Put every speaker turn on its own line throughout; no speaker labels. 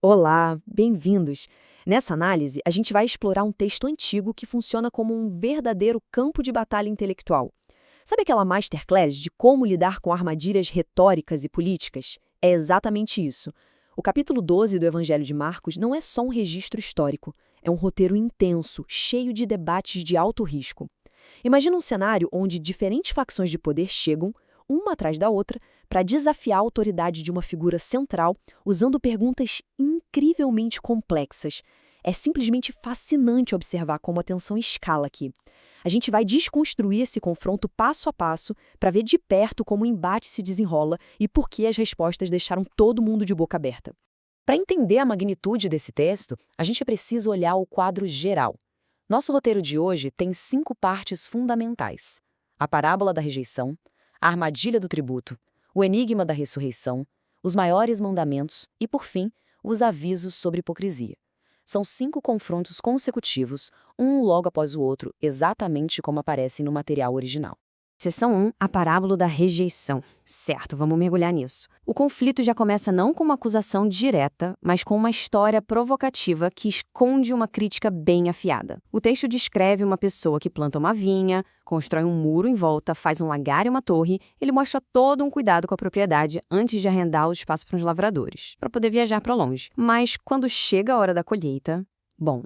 Olá, bem-vindos! Nessa análise, a gente vai explorar um texto antigo que funciona como um verdadeiro campo de batalha intelectual. Sabe aquela masterclass de como lidar com armadilhas retóricas e políticas? É exatamente isso. O capítulo 12 do Evangelho de Marcos não é só um registro histórico, é um roteiro intenso, cheio de debates de alto risco. Imagina um cenário onde diferentes facções de poder chegam, uma atrás da outra, para desafiar a autoridade de uma figura central, usando perguntas incrivelmente complexas. É simplesmente fascinante observar como a tensão escala aqui. A gente vai desconstruir esse confronto passo a passo para ver de perto como o embate se desenrola e por que as respostas deixaram todo mundo de boca aberta. Para entender a magnitude desse texto, a gente precisa olhar o quadro geral. Nosso roteiro de hoje tem 5 partes fundamentais: a parábola da rejeição, a armadilha do tributo, o enigma da ressurreição, os maiores mandamentos e, por fim, os avisos sobre hipocrisia. São 5 confrontos consecutivos, um logo após o outro, exatamente como aparecem no material original.
Seção 1, a parábola da rejeição. Certo, vamos mergulhar nisso. O conflito já começa não com uma acusação direta, mas com uma história provocativa que esconde uma crítica bem afiada. O texto descreve uma pessoa que planta uma vinha, constrói um muro em volta, faz um lagar e uma torre. Ele mostra todo um cuidado com a propriedade antes de arrendar o espaço para os lavradores, para poder viajar para longe. Mas quando chega a hora da colheita,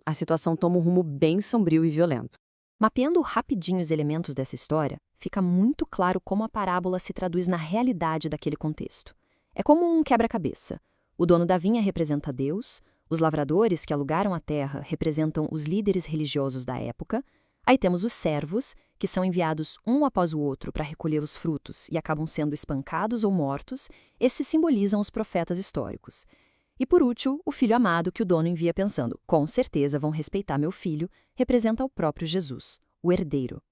a situação toma um rumo bem sombrio e violento.
Mapeando rapidinho os elementos dessa história, fica muito claro como a parábola se traduz na realidade daquele contexto. É como um quebra-cabeça. O dono da vinha representa Deus, os lavradores que alugaram a terra representam os líderes religiosos da época, aí temos os servos, que são enviados um após o outro para recolher os frutos e acabam sendo espancados ou mortos, esses simbolizam os profetas históricos. E por último, o filho amado que o dono envia pensando, com certeza vão respeitar meu filho, representa o próprio Jesus, o herdeiro.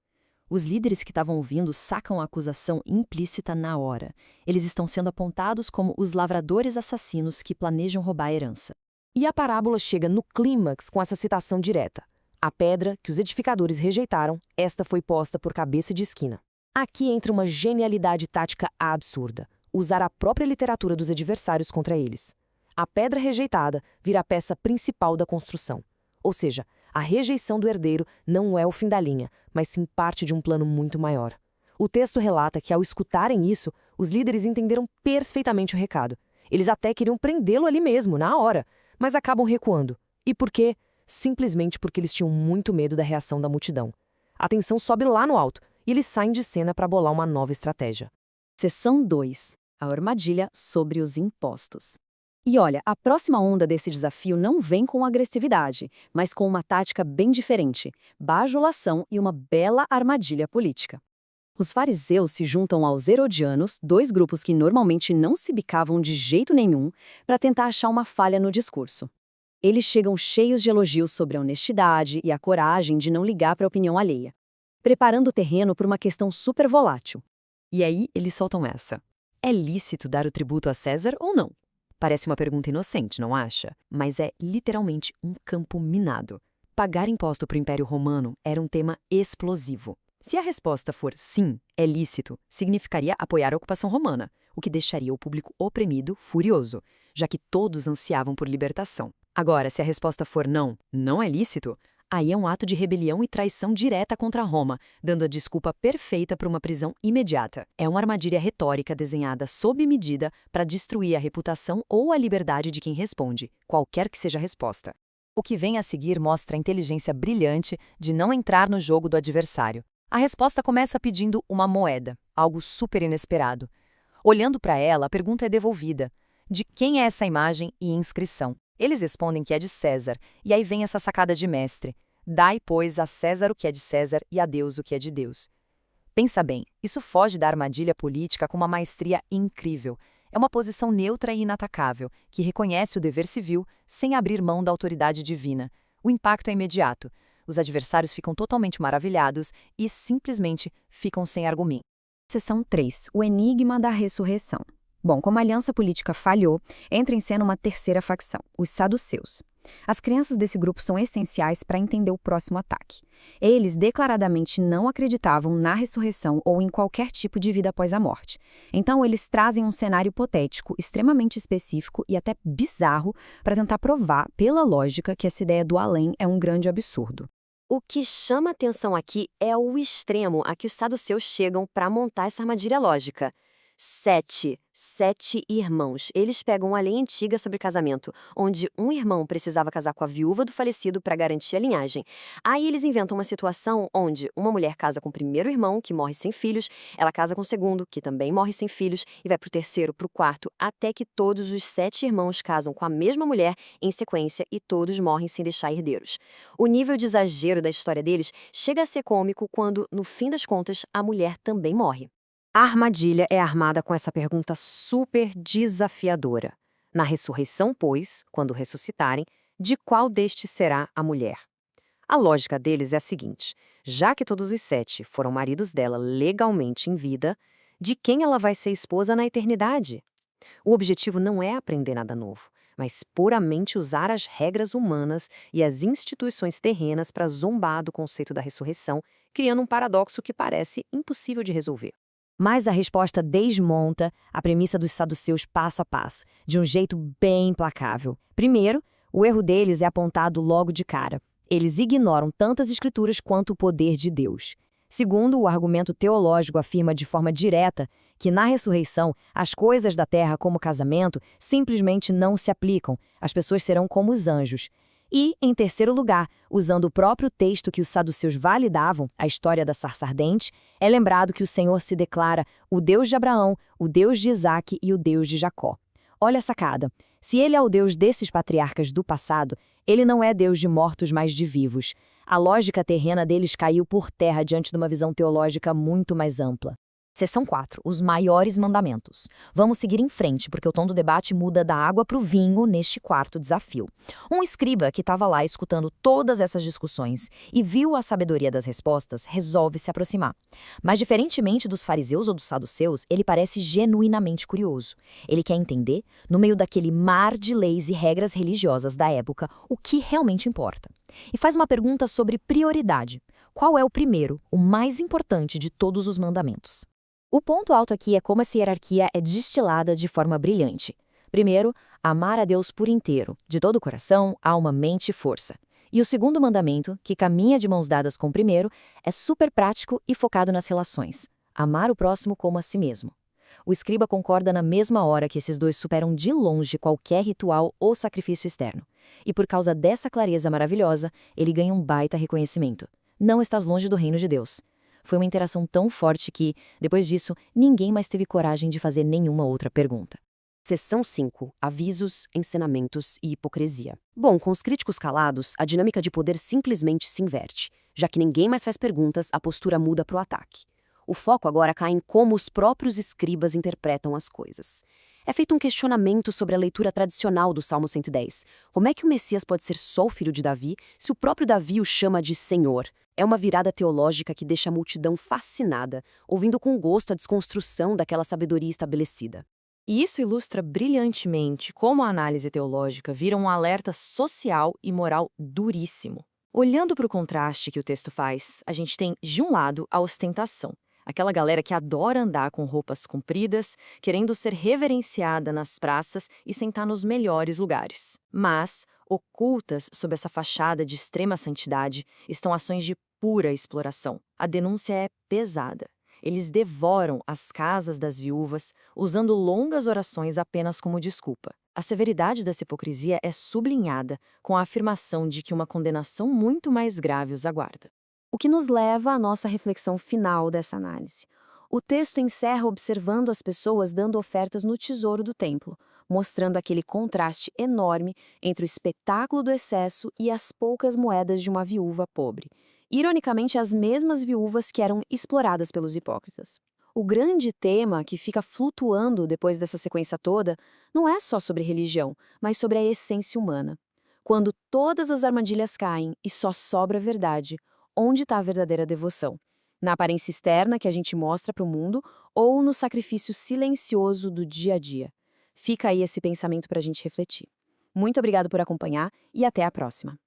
Os líderes que estavam ouvindo sacam a acusação implícita na hora. Eles estão sendo apontados como os lavradores assassinos que planejam roubar a herança.
E a parábola chega no clímax com essa citação direta. A pedra que os edificadores rejeitaram, esta foi posta por cabeça de esquina. Aqui entra uma genialidade tática absurda, usar a própria literatura dos adversários contra eles. A pedra rejeitada vira a peça principal da construção. Ou seja, a rejeição do herdeiro não é o fim da linha, mas sim parte de um plano muito maior. O texto relata que, ao escutarem isso, os líderes entenderam perfeitamente o recado. Eles até queriam prendê-lo ali mesmo, na hora, mas acabam recuando. E por quê? Simplesmente porque eles tinham muito medo da reação da multidão. A tensão sobe lá no alto e eles saem de cena para bolar uma nova estratégia.
Seção 2. A armadilha sobre os impostos. E olha, a próxima onda desse desafio não vem com agressividade, mas com uma tática bem diferente: bajulação e uma bela armadilha política. Os fariseus se juntam aos herodianos, 2 grupos que normalmente não se bicavam de jeito nenhum, para tentar achar uma falha no discurso. Eles chegam cheios de elogios sobre a honestidade e a coragem de não ligar para a opinião alheia, preparando o terreno para uma questão super volátil. E aí eles soltam essa: é lícito dar o tributo a César ou não? Parece uma pergunta inocente, não acha? Mas é literalmente um campo minado. Pagar imposto para o Império Romano era um tema explosivo. Se a resposta for sim, é lícito, significaria apoiar a ocupação romana, o que deixaria o público oprimido furioso, já que todos ansiavam por libertação. Agora, se a resposta for não, não é lícito, aí é um ato de rebelião e traição direta contra Roma, dando a desculpa perfeita para uma prisão imediata. É uma armadilha retórica desenhada sob medida para destruir a reputação ou a liberdade de quem responde, qualquer que seja a resposta. O que vem a seguir mostra a inteligência brilhante de não entrar no jogo do adversário. A resposta começa pedindo uma moeda, algo super inesperado. Olhando para ela, a pergunta é devolvida: de quem é essa imagem e inscrição? Eles respondem que é de César, e aí vem essa sacada de mestre: dai, pois, a César o que é de César e a Deus o que é de Deus. Pensa bem, isso foge da armadilha política com uma maestria incrível. É uma posição neutra e inatacável, que reconhece o dever civil sem abrir mão da autoridade divina. O impacto é imediato. Os adversários ficam totalmente maravilhados e simplesmente ficam sem argumento. Seção 3. O enigma da ressurreição. Bom, como a aliança política falhou, entra em cena uma terceira facção, os saduceus. As crianças desse grupo são essenciais para entender o próximo ataque. Eles declaradamente não acreditavam na ressurreição ou em qualquer tipo de vida após a morte. Então, eles trazem um cenário hipotético, extremamente específico e até bizarro para tentar provar, pela lógica, que essa ideia do além é um grande absurdo.
O que chama atenção aqui é o extremo a que os saduceus chegam para montar essa armadilha lógica. Sete irmãos. Eles pegam uma lei antiga sobre casamento, onde um irmão precisava casar com a viúva do falecido para garantir a linhagem. Aí eles inventam uma situação onde uma mulher casa com o primeiro irmão, que morre sem filhos, ela casa com o segundo, que também morre sem filhos, e vai para o terceiro, para o quarto, até que todos os 7 irmãos casam com a mesma mulher em sequência e todos morrem sem deixar herdeiros. O nível de exagero da história deles chega a ser cômico quando, no fim das contas, a mulher também morre.
A armadilha é armada com essa pergunta super desafiadora. Na ressurreição, pois, quando ressuscitarem, de qual destes será a mulher? A lógica deles é a seguinte: já que todos os 7 foram maridos dela legalmente em vida, de quem ela vai ser esposa na eternidade? O objetivo não é aprender nada novo, mas puramente usar as regras humanas e as instituições terrenas para zombar do conceito da ressurreição, criando um paradoxo que parece impossível de resolver. Mas a resposta desmonta a premissa dos saduceus passo a passo, de um jeito bem implacável. Primeiro, o erro deles é apontado logo de cara. Eles ignoram tantas escrituras quanto o poder de Deus. Segundo, o argumento teológico afirma de forma direta que na ressurreição as coisas da terra como casamento simplesmente não se aplicam, as pessoas serão como os anjos. E, em terceiro lugar, usando o próprio texto que os saduceus validavam, a história da sarça ardente, é lembrado que o Senhor se declara o Deus de Abraão, o Deus de Isaque e o Deus de Jacó. Olha a sacada. Se ele é o Deus desses patriarcas do passado, ele não é Deus de mortos, mas de vivos. A lógica terrena deles caiu por terra diante de uma visão teológica muito mais ampla. Seção 4. Os maiores mandamentos. Vamos seguir em frente, porque o tom do debate muda da água para o vinho neste quarto desafio. Um escriba que estava lá escutando todas essas discussões e viu a sabedoria das respostas, resolve se aproximar. Mas, diferentemente dos fariseus ou dos saduceus, ele parece genuinamente curioso. Ele quer entender, no meio daquele mar de leis e regras religiosas da época, o que realmente importa. E faz uma pergunta sobre prioridade. Qual é o primeiro, o mais importante de todos os mandamentos? O ponto alto aqui é como essa hierarquia é destilada de forma brilhante. Primeiro, amar a Deus por inteiro, de todo o coração, alma, mente e força. E o segundo mandamento, que caminha de mãos dadas com o primeiro, é super prático e focado nas relações. Amar o próximo como a si mesmo. O escriba concorda na mesma hora que esses dois superam de longe qualquer ritual ou sacrifício externo. E por causa dessa clareza maravilhosa, ele ganha um baita reconhecimento. Não estás longe do reino de Deus. Foi uma interação tão forte que, depois disso, ninguém mais teve coragem de fazer nenhuma outra pergunta.
Seção 5. Avisos, ensinamentos e hipocrisia. Bom, com os críticos calados, a dinâmica de poder simplesmente se inverte. Já que ninguém mais faz perguntas, a postura muda para o ataque. O foco agora cai em como os próprios escribas interpretam as coisas. É feito um questionamento sobre a leitura tradicional do Salmo 110. Como é que o Messias pode ser só o filho de Davi, se o próprio Davi o chama de Senhor? É uma virada teológica que deixa a multidão fascinada, ouvindo com gosto a desconstrução daquela sabedoria estabelecida.
E isso ilustra brilhantemente como a análise teológica vira um alerta social e moral duríssimo. Olhando para o contraste que o texto faz, a gente tem, de um lado, a ostentação. Aquela galera que adora andar com roupas compridas, querendo ser reverenciada nas praças e sentar nos melhores lugares. Mas, ocultas sob essa fachada de extrema santidade, estão ações de pura exploração. A denúncia é pesada. Eles devoram as casas das viúvas, usando longas orações apenas como desculpa. A severidade dessa hipocrisia é sublinhada com a afirmação de que uma condenação muito mais grave os aguarda. O que nos leva à nossa reflexão final dessa análise. O texto encerra observando as pessoas dando ofertas no tesouro do templo, mostrando aquele contraste enorme entre o espetáculo do excesso e as poucas moedas de uma viúva pobre. Ironicamente, as mesmas viúvas que eram exploradas pelos hipócritas. O grande tema que fica flutuando depois dessa sequência toda não é só sobre religião, mas sobre a essência humana. Quando todas as armadilhas caem e só sobra a verdade, onde está a verdadeira devoção? Na aparência externa que a gente mostra para o mundo ou no sacrifício silencioso do dia a dia? Fica aí esse pensamento para a gente refletir. Muito obrigado por acompanhar e até a próxima.